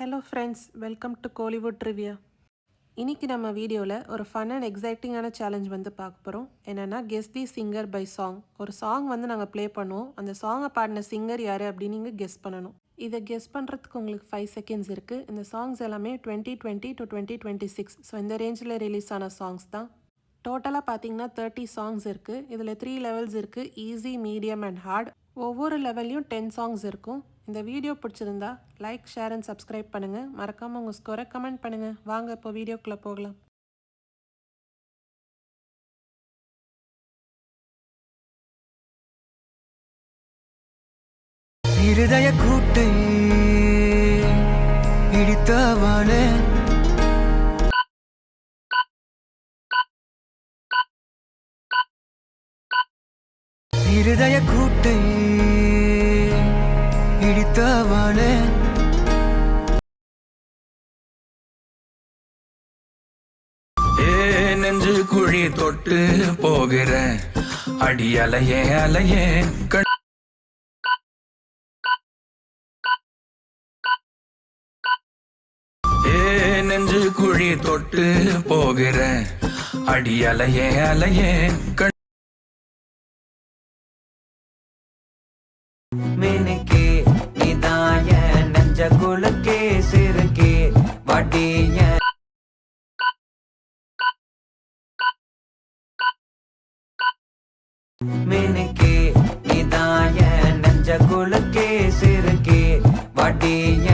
Hello friends, welcome to Kollywood trivia. இன்றைக்கி நம்ம வீடியோவில் ஒரு ஃபன் அண்ட் எக்ஸைட்டிங்கான சேலஞ்ச் வந்து பார்க்க போகிறோம். என்னென்னா guess the singer by song. ஒரு சாங் வந்து நாங்கள் ப்ளே பண்ணுவோம். அந்த சாங்கை பாடின சிங்கர் யார் அப்படின்னு நீங்கள் கெஸ் பண்ணணும். இதை கெஸ் பண்ணுறதுக்கு உங்களுக்கு 5 செகண்ட்ஸ் இருக்குது. இந்த சாங்ஸ் எல்லாமே 2020 to 2026, ஸோ இந்த ரேஞ்சில் ரிலீஸ் ஆன சாங்ஸ் தான். டோட்டலாக பார்த்தீங்கன்னா 30 சாங்ஸ் இருக்குது. இதில் 3 லெவல்ஸ் இருக்குது: ஈஸி, மீடியம் அண்ட் ஹார்ட். ஒவ்வொரு லெவல்லையும் 10 சாங்ஸ் இருக்கும். இந்த வீடியோ பிடிச்சிருந்தா லைக், ஷேர் அண்ட் சப்ஸ்கிரைப் பண்ணுங்கள். மறக்காமல் உங்கள் ஸ்கோரை கமெண்ட் பண்ணுங்கள். வாங்க இப்போ வீடியோக்குள்ளே போகலாம். இருதய கூட்டை இடித்தவாளே, இருதய கூட்டை இடித்தவாளே, நெஞ்சு குழி தொட்டு போகிற அடி அலையே அலையே, நெஞ்சு குழி தொட்டு போகிற அடி அலையே அலையே, மினுக்கே நீதாய நெஞ்ச குலுக்கே சிறுக்கே வடிய, மினுக்கே நீதாய நெஞ்ச குலுக்கே சிறுக்கே வடிய,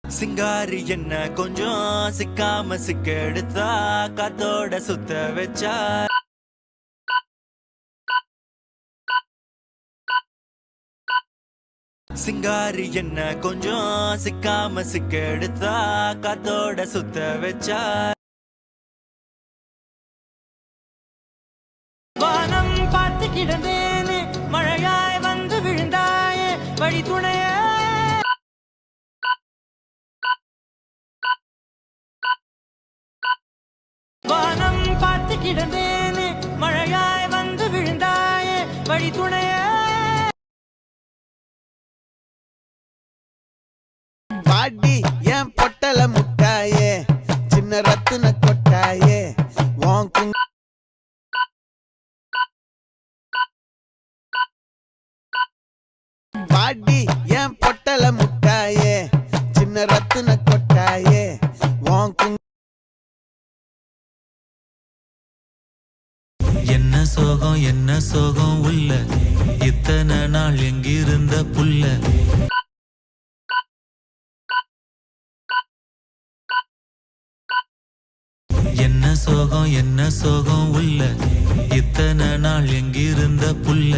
சிங்காரி என்ன கொஞ்சம் சிக்காம சிக்கெடுத்தா காத்தோட சுத்த வச்சா, சிங்காரி என்ன கொஞ்சம் சிக்காம சிக்கெடுத்தா காத்தோட சுத்த வச்சா, வானம் பார்த்து கிடந்தேனே மழையாய் வந்து விழுந்தாயே வழி துணைய, வானம் பார்த்து கிடந்தேனே மழையாய் வந்து விழுந்தாயே வழி துணைய, பாடி என் பொட்டல முட்டாயே சின்ன ரத்துன கொட்டாயே வாங்கும், பாடி என் பொட்டல முட்டாயே சின்ன ரத்துன கொட்டாயே வாங்கும், என்ன சோகம் உள்ள இத்தனை நாள் எங்கிருந்த புல்ல, என்ன சோகம் உள்ள இத்தனை நாள் எங்கிருந்த புல்ல,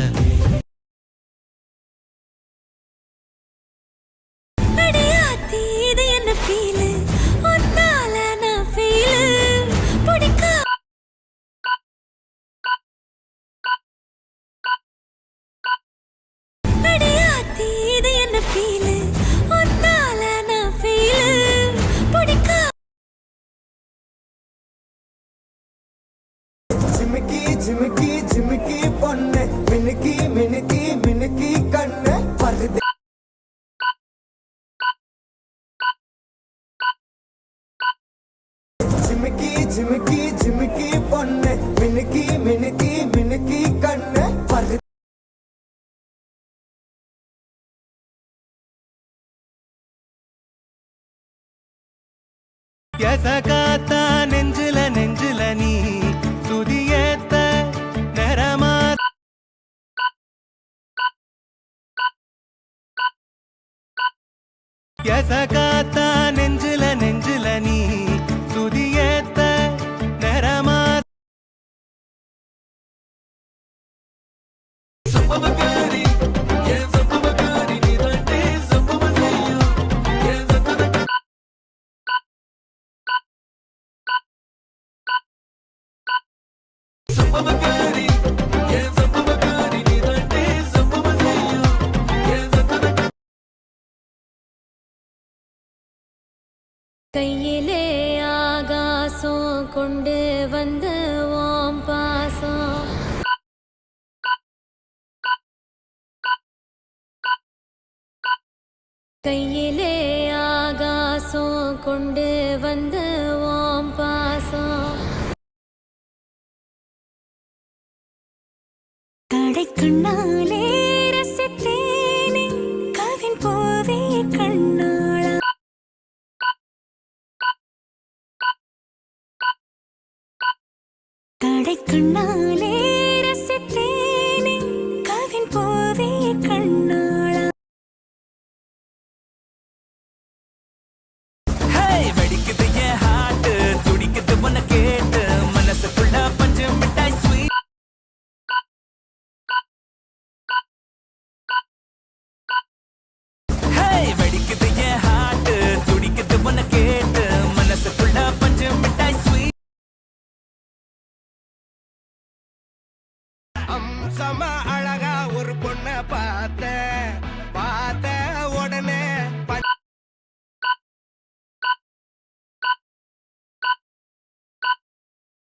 ஜிமிக்கி ஜிமிக்கி ஜிமிக்கி பொண்ணு மினுக்கி மினுக்கி மினுக்கி கண்ணு பருது, ஜிமிக்கி ஜிமிக்கி ஜிமிக்கி பொண்ணு மினுக்கி மினுக்கி மினுக்கி கண்ணு பருது, எசகாத்தா நெஞ்சில நீ துதியேத்த நேரமா, எசகாத்தா நெஞ்சில நீ துதியேத்த நேரமா, சம்பவக்காரி என் சம்பவக்காரி நீ தாண்டி சம்பவம் செய்யும் என் சத்தத கையிலே ஆகாசம் கொண்டு வந்த ஓம் பாசம் கையிலே ஆகாசம் கொண்டு வந்த ஓம் பாசம் கடைக்கண்ணாலே ரசித்தேனே கவின் போவே கண்ணாளா கடைக்கண்ணாலே ரசித்தேனே கவின் போவே கண்ணாளா வெடிக்குது என் ஹார்ட் துடிக்குது உன்னை கேட்டு மனசுக்குள்ள பஞ்சு மிட்டாய் ஸ்வீட் வெடிக்குது என் ஹார்ட் துடிக்குது உன்னை கேட்டு மனசுக்குள்ள பஞ்சு மிட்டாய் ஸ்வீட் அம்சமா அழகா ஒரு பொண்ண பார்த்த உடனே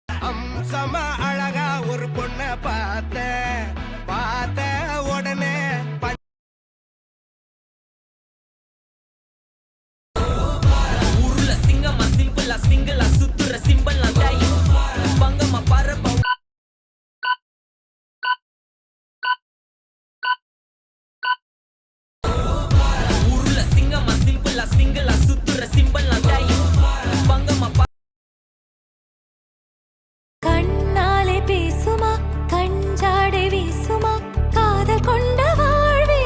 அம்சமா அழகா ஒரு பொண்ண பார்த்த உடனே ஊருல சிங்கமா சிம்பிளா சிங்கிளா சுத்துற சிம்பிளா டைம் பங்கமா பரப்ப ஊருல சிங்கமா சிம்பிளா சிங்கிளா சுத்துற சிம்பிளா டைம் பங்கமா கண்ணாலே பேசுமா கஞ்சாடை வீசுமா காதல் கொண்ட வாழ்வே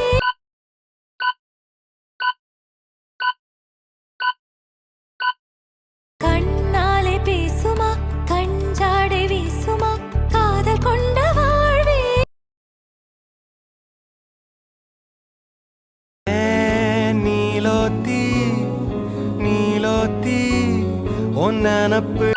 கண்ணாலே பேசுமா கஞ்சாடை வீசுமா காதல் கொண்ட வாழ்வே நீலோத்தி உன் நினப்பு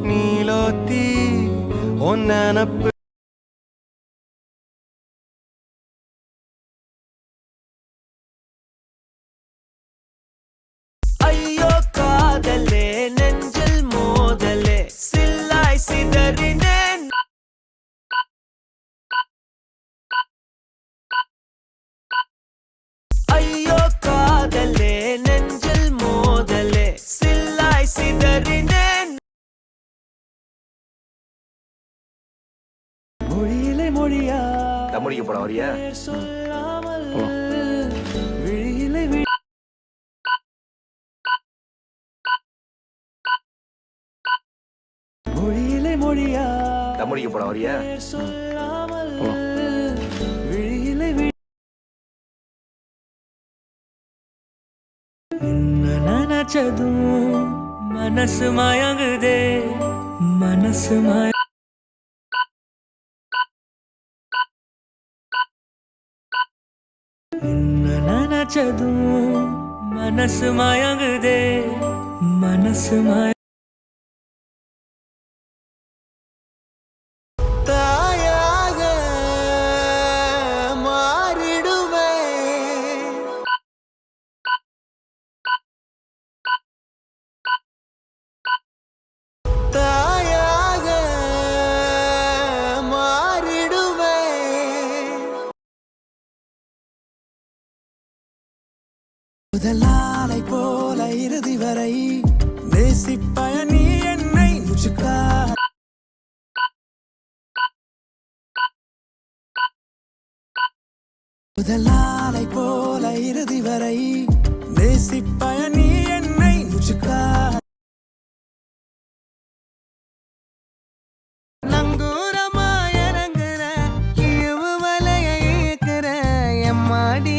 நீலோத்தி உன் நினப்பு ஐயோ காதலே நெஞ்சில் மோதலே சில்லாய் சிதறினேன் ஐயோ காதலே நெஞ்சில் மோதலே சில்லாய் சிதறினேன் மொழியிலே மொழியா தமிழிக்கு போட வரியா சொல்லாமல் விழியிலே மொழியிலே மொழியா தமிழிக்கு போட வரியா சொல்லாமல் விழியிலே என்ன நினைச்சதும் மனசு மயங்குதே மனசு என்ன நினைச்சதும் மனசு மயங்குதே மனசு தாயாக மாறிடுவே தாயாக மாறிடுவே முதலாலை போல இறுதி வரை நேசிப்பய நீ என்னை முச்சுக்கா முதலாலை போல இறுதி வரை நேசிப்பய நீ என்னை முச்சுக்கா நங்கூரமா இறங்குற இவு வலைய இயக்குற எம்மாடி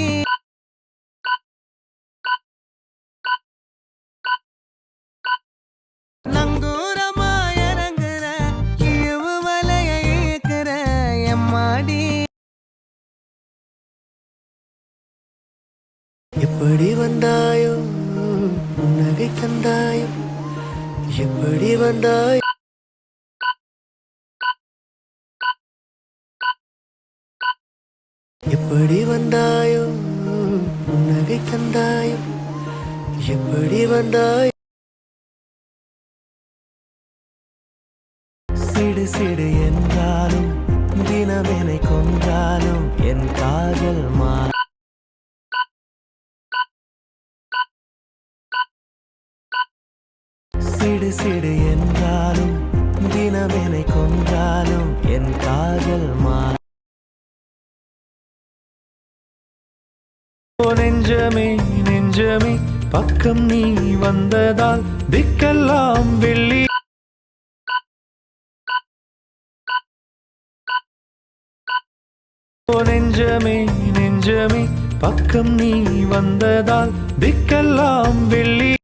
நங்கூரமா இறங்குற இவு வலைய இயக்குற எம்மாடி தந்தாயோ எப்படி வந்தாய் எப்படி வந்தாயோ புன்னகை தந்தாயோ எப்படி வந்தாய் சிடு சிடு என்றாலும் தினமெனை கொன்றாலும் என் காதல் சிடு சிடு என்றாலும் தினமெனை கொன்றாலும் என் காதல் நெஞ்சமே நெஞ்சமே பக்கம் நீ வந்ததால் திக்கெல்லாம் வெள்ளி நெஞ்சமே நெஞ்சமே பக்கம் நீ வந்ததால் திக்கெல்லாம் வெள்ளி